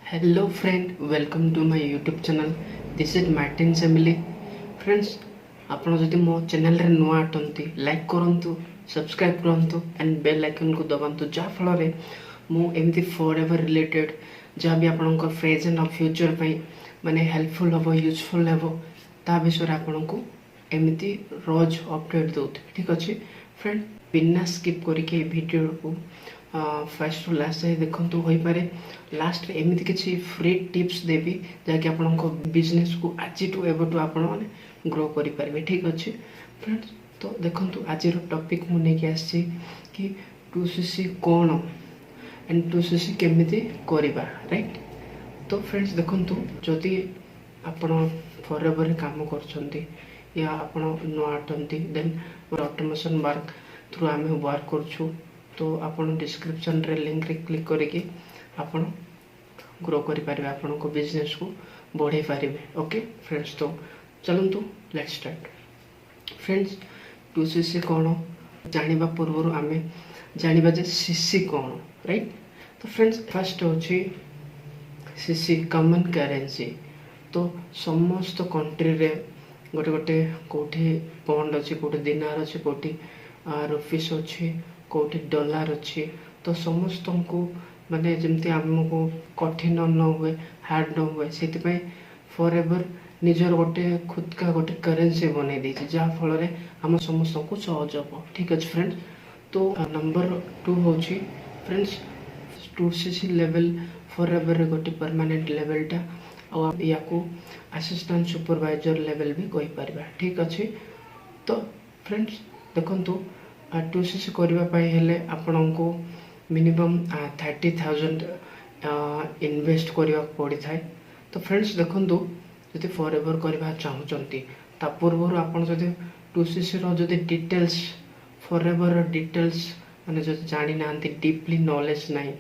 Hello friend, welcome to my YouTube channel. This is Martin Family. Friends, ଆପଣ ଯଦି ମୋ ଚ୍ୟାନେଲରେ ନୂଆ ଅଟନ୍ତି ଲାଇକ୍ କରନ୍ତୁ, ସବସ୍କ୍ରାଇବ୍ କରନ୍ତୁ ଆଣ୍ଡ ବେଲ୍ ଆଇକନ୍କୁ ଦବାନ୍ତୁ, ଯାହାଫଳରେ ମୁଁ ଏମିତି ଫର୍ ଏଭର୍ ରିଲେଟେଡ୍ ଯାହା ବି ଆପଣଙ୍କ ପ୍ରେଜେଣ୍ଟ ଆଉ ଫ୍ୟୁଚର୍ ପାଇଁ ମାନେ ହେଲ୍ପଫୁଲ୍ ହେବ, ୟୁଜଫୁଲ୍ ହେବ, ତା ବିଷୟରେ ଆପଣଙ୍କୁ ଏମିତି ରୋଜ ଅପଡ଼େଟ୍ ଦେଉଥିବି। ଠିକ୍ ଅଛି ଫ୍ରେଣ୍ଡ, ବିନା ସ୍କିପ୍ କରିକି এই ଭିଡ଼ିଓକୁ ଫାର୍ଷ୍ଟରୁ ଲାଷ୍ଟ ଯାଏ ଦେଖନ୍ତୁ। ହୋଇପାରେ ଲାଷ୍ଟରେ ଏମିତି କିଛି ଫ୍ରି ଟିପ୍ସ ଦେବି ଯାହାକି ଆପଣଙ୍କ ବିଜନେସ୍କୁ ଆଜିଠୁ ଏବେଠୁ ଆପଣମାନେ ଗ୍ରୋ କରିପାରିବେ। ଠିକ୍ ଅଛି ଫ୍ରେଣ୍ଡସ୍, ତ ଦେଖନ୍ତୁ ଆଜିର ଟପିକ୍ ମୁଁ ନେଇକି ଆସିଛି କି 2CC କ'ଣ ଆଣ୍ଡ 2CC କେମିତି କରିବା, ରାଇଟ୍। ତ ଫ୍ରେଣ୍ଡସ୍ ଦେଖନ୍ତୁ, ଯଦି ଆପଣ ଫର୍ ଏଭର୍ରେ କାମ କରୁଛନ୍ତି ୟା ଆପଣ ନୂଆ ଅଟନ୍ତି, ଦେନ୍ ଅଟୋମେସନ୍ ୱାର୍କ ଥ୍ରୁ ଆମେ ୱାର୍କ କରୁଛୁ, ତ ଆପଣ ଡିସ୍କ୍ରିପ୍ସନ୍ରେ ଲିଙ୍କରେ କ୍ଲିକ୍ କରିକି ଆପଣ ଗ୍ରୋ କରିପାରିବେ, ଆପଣଙ୍କ ବିଜନେସ୍କୁ ବଢ଼େଇ ପାରିବେ। ଓକେ ଫ୍ରେଣ୍ଡସ୍, ତ ଚାଲନ୍ତୁ ଲେଟ୍ସ ଷ୍ଟାର୍ଟ। ଫ୍ରେଣ୍ଡସ୍, 2CC କ'ଣ ଜାଣିବା ପୂର୍ବରୁ ଆମେ ଜାଣିବା ଯେ CC କ'ଣ, ରାଇଟ୍। ତ ଫ୍ରେଣ୍ଡସ୍, ଫାର୍ଷ୍ଟ ହେଉଛି CC କମନ୍ କରେନ୍ସି। ତ ସମସ୍ତ କଣ୍ଟ୍ରିରେ ଗୋଟେ ଗୋଟେ କେଉଁଠି ପଣ୍ଡ ଅଛି, କେଉଁଠି ଦିନାର ଅଛି, କେଉଁଠି ରୁପିସ୍ ଅଛି, କେଉଁଠି ଡଲାର ଅଛି। ତ ସମସ୍ତଙ୍କୁ ମାନେ ଯେମିତି ଆମକୁ କଠିନ ନ ହୁଏ, ହାର୍ଡ଼ ନ ହୁଏ, ସେଥିପାଇଁ ଫର୍ ଏଭର୍ ନିଜର ଗୋଟେ ଖୁଦକା ଗୋଟେ କରେନ୍ସି ବନେଇ ଦେଇଛି, ଯାହାଫଳରେ ଆମ ସମସ୍ତଙ୍କୁ ସହଜ ହେବ। ଠିକ୍ ଅଛି ଫ୍ରେଣ୍ଡସ୍। ତ ନମ୍ବର 2 ହେଉଛି ଫ୍ରେଣ୍ଡସ୍ 2CC ଲେଭେଲ୍ ଫର୍ ଏଭର୍ରେ ଗୋଟେ ପରମାନେଣ୍ଟ ଲେଭେଲ୍ଟା, ଆଉ ୟାକୁ ଆସିଷ୍ଟାଣ୍ଟ ସୁପରଭାଇଜର ଲେଭେଲ୍ ବି କହିପାରିବା। ଠିକ୍ ଅଛି। ତ ଫ୍ରେଣ୍ଡସ୍ ଦେଖନ୍ତୁ, 2CC କରିବା ପାଇଁ ହେଲେ ଆପଣଙ୍କୁ ମିନିମମ୍ 30,000 ଇନଭେଷ୍ଟ କରିବାକୁ ପଡ଼ିଥାଏ। ତ ଫ୍ରେଣ୍ଡସ୍ ଦେଖନ୍ତୁ, ଯଦି ଫର୍ ଏଭର୍ କରିବା ଚାହୁଁଛନ୍ତି, ତା ପୂର୍ବରୁ ଆପଣ ଯଦି 2CCର ଯଦି ଡିଟେଲ୍ସ, ଫର୍ ଏଭର୍ର ଡିଟେଲ୍ସ ମାନେ ଯଦି ଜାଣିନାହାନ୍ତି, ଡିପଲି ନଲେଜ୍ ନାହିଁ,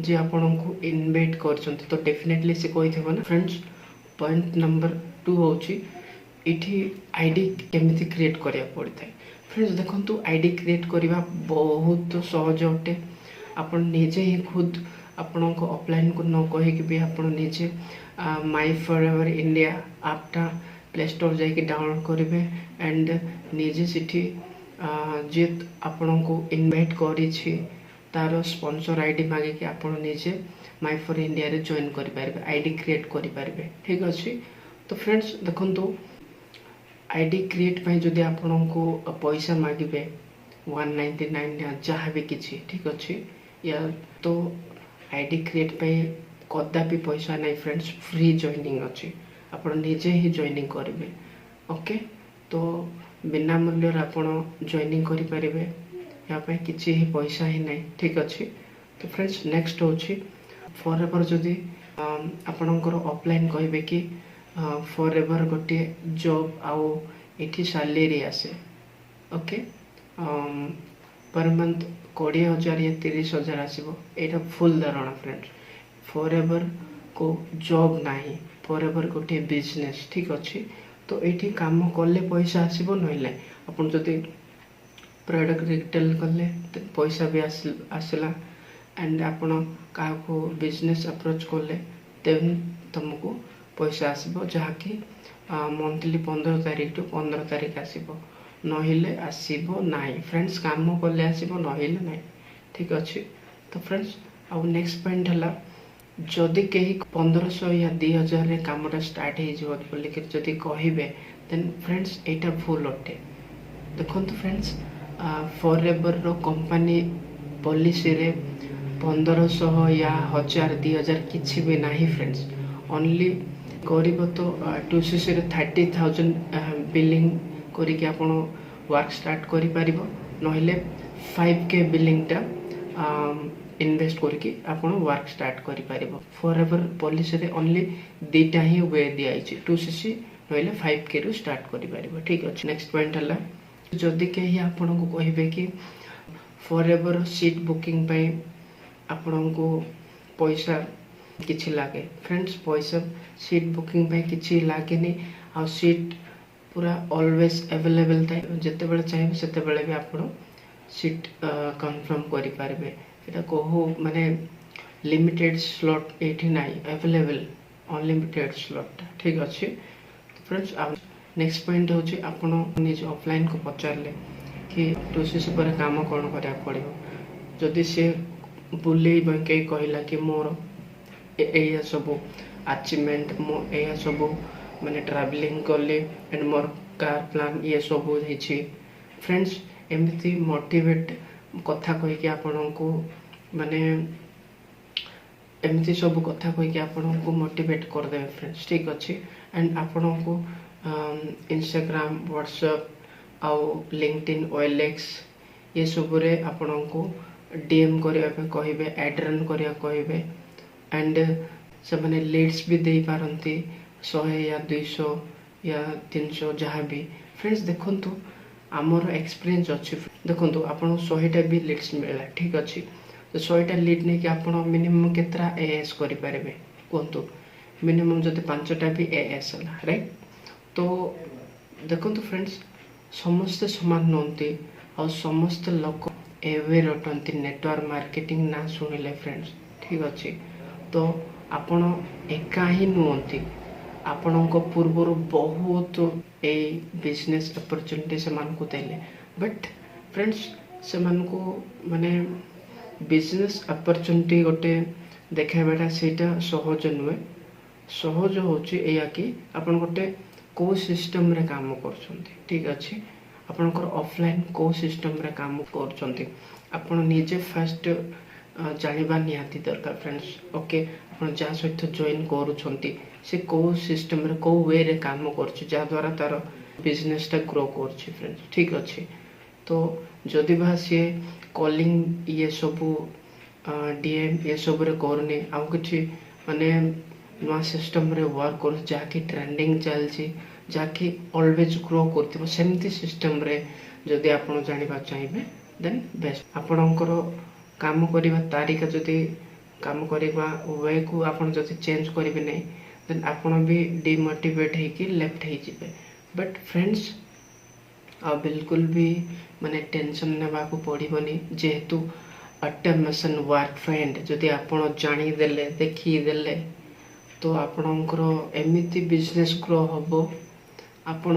ଯେ ଆପଣଙ୍କୁ ଇନଭାଇଟ୍ କରିଛନ୍ତି, ତ ଡେଫିନେଟଲି ସେ କହିଥିବ ନା। ଫ୍ରେଣ୍ଡସ୍, ପଏଣ୍ଟ ନମ୍ବର 2 ହେଉଛି ଏଇଠି ଆଇଡି କେମିତି କ୍ରିଏଟ୍ କରିବାକୁ ପଡ଼ିଥାଏ। ଫ୍ରେଣ୍ଡସ୍ ଦେଖନ୍ତୁ, ଆଇଡି କ୍ରିଏଟ୍ କରିବା ବହୁତ ସହଜ ଅଟେ। ଆପଣ ନିଜେ ହିଁ ଖୁଦ ଆପଣଙ୍କ ଅଫଲାଇନ୍କୁ ନ କହିକି ବି ଆପଣ ନିଜେ ମାଇ ଫର୍ ଏଭର୍ ଇଣ୍ଡିଆ ଆପ୍ଟା ପ୍ଲେ ଷ୍ଟୋର୍ ଯାଇକି ଡାଉନଲୋଡ଼୍ କରିବେ ଆଣ୍ଡ ନିଜେ ସେଠି ଯିଏ ଆପଣଙ୍କୁ ଇନଭାଇଟ୍ କରିଛି ତାର ସ୍ପନ୍ସର ଆଇଡି ମାଗିକି ଆପଣ ନିଜେ ମାଇ ଫର୍ ଇଣ୍ଡିଆରେ ଜଏନ୍ କରିପାରିବେ, ଆଇଡି କ୍ରିଏଟ୍ କରିପାରିବେ। ଠିକ୍ ଅଛି। ତ ଫ୍ରେଣ୍ଡସ୍ ଦେଖନ୍ତୁ, ଆଇଡି କ୍ରିଏଟ୍ ପାଇଁ ଯଦି ଆପଣଙ୍କୁ ପଇସା ମାଗିବେ 199 ଯାହା ବି କିଛି, ଠିକ୍ ଅଛି, ୟା ତ ଆଇଡି କ୍ରିଏଟ୍ ପାଇଁ କଦାପି ପଇସା ନାହିଁ ଫ୍ରେଣ୍ଡସ୍, ଫ୍ରି ଜଏନିଂ ଅଛି, ଆପଣ ନିଜେ ହିଁ ଜଏନିଂ କରିବେ। ଓକେ, ତ ବିନା ମୂଲ୍ୟରେ ଆପଣ ଜଏନିଂ କରିପାରିବେ, ୟା ପାଇଁ କିଛି ହିଁ ପଇସା ହିଁ ନାହିଁ। ଠିକ୍ ଅଛି। ତ ଫ୍ରେଣ୍ଡସ୍ ନେକ୍ସଟ ହେଉଛି ଫର୍ ଏଭର୍ ଯଦି ଆପଣଙ୍କର ଅଫଲାଇନ୍ କହିବେ କି ଫର୍ ଏଭର୍ ଗୋଟିଏ ଜବ୍ ଆଉ ଏଠି ସାଲେରୀ ଆସେ, ଓକେ, ପର୍ ମନ୍ଥ 20,000 ୟା 30,000 ଆସିବ, ଏଇଟା ଫୁଲ୍ ଧାରଣା ଫ୍ରେଣ୍ଡସ୍। ଫର୍ ଏଭର୍ को जॉब नाही, फॉर एवर गोटे बिजनेस। ठीक अच्छे, तो ये काम कले पैसा आसब, ना आप प्रोडक्ट रिटेल कले पैसा भी आसला एंड आपण क्या बिजनेस अप्रोच कले देन तुमको पैसा आसब, जहाँकि मंथली 15 तारीख टू 15 तारीख आसब, नहिले आसब ना। फ्रेंड्स काम कले आसब, नहिले ना। ठीक अच्छे। तो फ्रेंड्स आउ नेक्स्ट पॉइंट है, जदि कहीं 1500 या 2000 कामटा स्टार्ट हो जदि कहे देन फ्रेंड्स एटा भूल अटे। देखो फ्रेंड्स, फॉर एवर रो कंपनी पॉलिसी रे 1500 या 1000 2000 किसी भी नहीं फ्रेंड्स। ओनली गरीब तो 2CC रे 30,000 बिलिंग करके आपण वर्क स्टार्ट करि परिबो, नहिले 5K बिलिंगटा इन्वेस्ट करके आपण वर्क स्टार्ट करि परिबो। फॉर एवर पॉलिसी रे ओनली दीटा ही वे दिया है, 2CC नहिले 5K रु स्टार्ट करि परिबो। ठीक अछि। नेक्स्ट पॉइंट हला, जदि कहीं आपण को कहिबे कि फॉर एवर सीट बुकिंग पे आपण को पैसा किछि लागे, फ्रेंड्स पैसा सीट बुकिंग पे किछि लागे नहीं, आ सीट पूरा ऑलवेज अवेलेबल थाए, जते बेले चाहिए सेते बेले भी आपण सीट कंफर्म करि पारबे। एटा कहू माने लिमिटेड स्लॉट एठी नाही अवेलेबल अनलिमिटेड स्लॉट ठीक अच्छे फ्रेंड्स। नेक्स्ट पॉइंट होची आपण निज ऑफलाइन को पचारले कि टोसिस पर काम कौन करा पड़ो जदि से बुले बंके कहला कि मोर एया सब अचीवमेंट मो एया सब माने ट्रैवलिंग कले एंड मोर कार प्लान ये सब होइछि फ्रेंड्स एमती मोटिवेट कथा कहि कि आपन को माने एमती सब कथा कहि कि आपन को मोटिवेट कर देबे फ्रेंड्स ठीक अच्छे। एंड आपन को इंस्टाग्राम व्हाट्सएप आउ लिंक्डइन ओएलएक्स ये सब रे आपन को डीएम करिया पे कहिबे एड रन करिया कहिबे एंड से माने लीड्स भी दे पारंती 100 या 200 या 300 जहाँ भी फ्रेंड्स देखंतु आमर एक्सपीरियंस अच्छी देखंतु आपन 100टा भी लीड्स मिला ठीक अच्छे तो 100टा लीड नहीं कि आपन मिनिमम केतरा एएस करि पारबे कहंतु मिनिमम जदि 5टा भी एएस हला राइट। तो देखंतु फ्रेंड्स समस्त समान नहंती और समस्त लोक एवे रटंती नेटवर्क मार्केटिंग ना सुनिले फ्रेंड्स ठीक अच्छे। तो आपण एका ही नुहंती आपणको पूर्वर बहुत ए बिजनेस अपॉर्चुनिटी से मानकु देले बट फ्रेंड्स से मानकु माने बिजनेस अपॉर्चुनिटी गोटे देखाइबाटा सेटा सहज नुहे सहज होची एया कि आपण गोटे को सिस्टम रे काम करछंती ठीक अछि आपनकर ऑफलाइन को सिस्टम रे काम करछंती आपण निजे फर्स्ट जानिबा निहाती दरकार फ्रेंड्स ओके आपण जा सहित जॉइन करूछंती से को सिस्टम रे को वे रे काम करछि जा द्वारा तार बिजनेस टा ग्रो करछि फ्रेंड्स ठीक अछि। तो जदि बा से कॉलिंग ये सब डीएम ये सब रे करने आउ किछि माने नवा सिस्टम रे वर्क कर जाकी ट्रेंडिंग चलछि जाकी ऑलवेज ग्रो करथिबो सेमती सिस्टम रे जदि आपण जानिबा चाहिबे देन बेस्ट आपणकर काम करिबा तारीख जदि काम करिबा वे को आपण जदि चेंज करिबे नै देन आपण भी डिमोटिवेट है कि लेफ्ट है जिबे बट फ्रेंड्स आ बिल्कुल भी माने टेंशन नेबा को पड़िबनी जेहेतु ऑटोमेशन वर्क फ्रेंड जदि आपण जानि देले देखि देले तो आपणकर एमिति बिजनेस ग्रो हबो आपण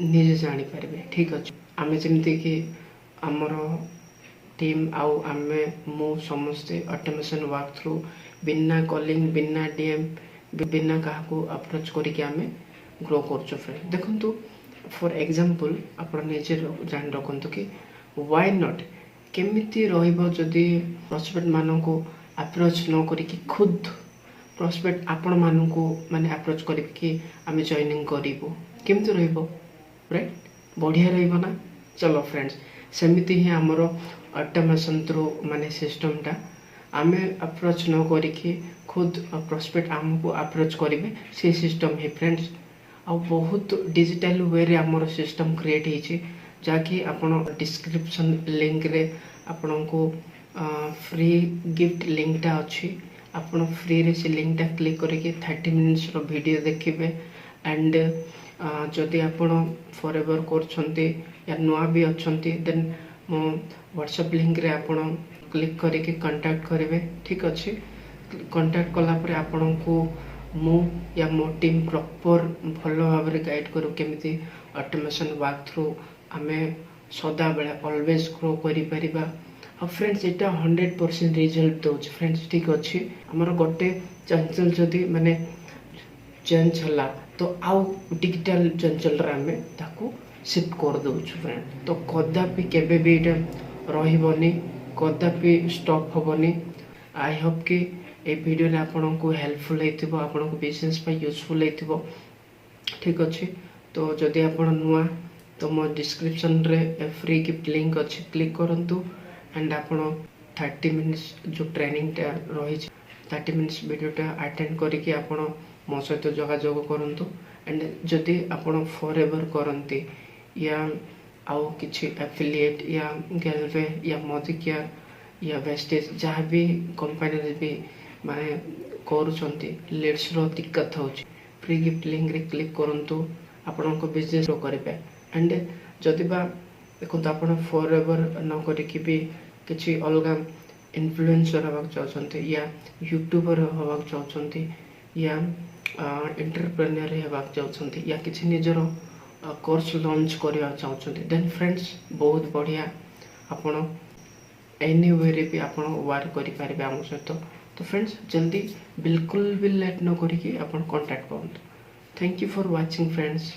निजे जानि पारबे ठीक अछि। आमे जेमति कि हमर टीम आउ आमे मो समस्ते ऑटोमेशन वर्क थ्रू बिना कॉलिंग बिना डीएम बिना काहाको अप्रोच करिके आमे ग्रो करछो फ्रेंड देखंतु फॉर एग्जांपल आपण निजे जान रखंतु कि व्हाई नॉट केमिति रहिबो जदि प्रोस्पेक्ट मानको अप्रोच न करिके खुद प्रोस्पेक्ट आपण मानको माने अप्रोच करिके कि आमे जॉइनिंग करिवो केमिति रहिबो राइट बढ़िया रहिबो ना। चलो फ्रेंड्स सेमिति ही हमरो ऑटोमेशन थ्रू माने सिस्टम टा आमे अप्रोच न करिके खुद प्रोस्पेक्ट हमको अप्रोच करिवे से सिस्टम है फ्रेंड्स आ बहुत डिजिटल वे रे हमर सिस्टम क्रिएट हिची जाकि आपण डिस्क्रिप्शन लिंक रे आपण को फ्री गिफ्ट लिंक टा अछि आपण फ्री रे से लिंक टा क्लिक करके 30 मिनिट्स रो वीडियो देखिबे एंड जदि आपण फॉरएवर करछंती या नुआ भी अछंती देन मो व्हाट्सएप लिंक रे आपण क्लिक करके कांटेक्ट करेंगे ठीक अच्छे। कांटेक्ट कला परे आपण को मु या मो टीम प्रॉपर भलो भाव रे गाइड करू केमिति ऑटोमेशन वर्क थ्रू आमे सदा बेला ऑलवेज ग्रो करि परिबा और फ्रेंड्स एटा 100% रिजल्ट दोछ फ्रेंड्स ठीक अच्छे। हमर गोटे चंचल जदि माने चेंज हला तो आउ डिजिटल चंचल रे आमे ताको शिफ्ट कर दोछ फ्रेंड तो कदापि केबे भी एटा रहिबनी कदापि स्टॉप होबनी। आई होप कि ए वीडियो रे आपन को हेल्पफुल हेतिबो आपन को बिजनेस पे यूजफुल हेतिबो ठीक अछि। तो जदि आपन नुआ तो मो डिस्क्रिप्शन रे फ्री गिफ्ट लिंक अछि क्लिक करंतु एंड आपन 30 मिनिट्स जो ट्रेनिंग टा रही 30 मिनिट्स वीडियो टा अटेंड करके आपन मो सहित जोगाजोग करंतु एंड जदि आपन फॉरएवर करंती या आउ किछि एफिलिएट या गैलवे या मोदिकेयर या वेस्टेज जहाँ भी कंपनी भी माने करूछंती लीड्स रो दिक्कत होछि फ्री गिफ्ट लिंक रे क्लिक करंतु आपन को बिजनेस रो करबे एंड जदि बा देखो आपण फॉरएवर न करिकि भी किछि अलगा इन्फ्लुएंसर होगा चाहते या यूट्यूबर होगा चाहते या एंटरप्रेन्योर होगा चाहते या किसी निजर कोर्स लॉन्च करवा चाहते देन फ्रेंड्स बहुत बढ़िया आपण एनी वे रे भी आपण वर्क करि पारिबे हम सहित। तो फ्रेंड्स जल्दी बिल्कुल भी लेट न करिकी आपण कांटेक्ट करंतु। Thank you for watching friends.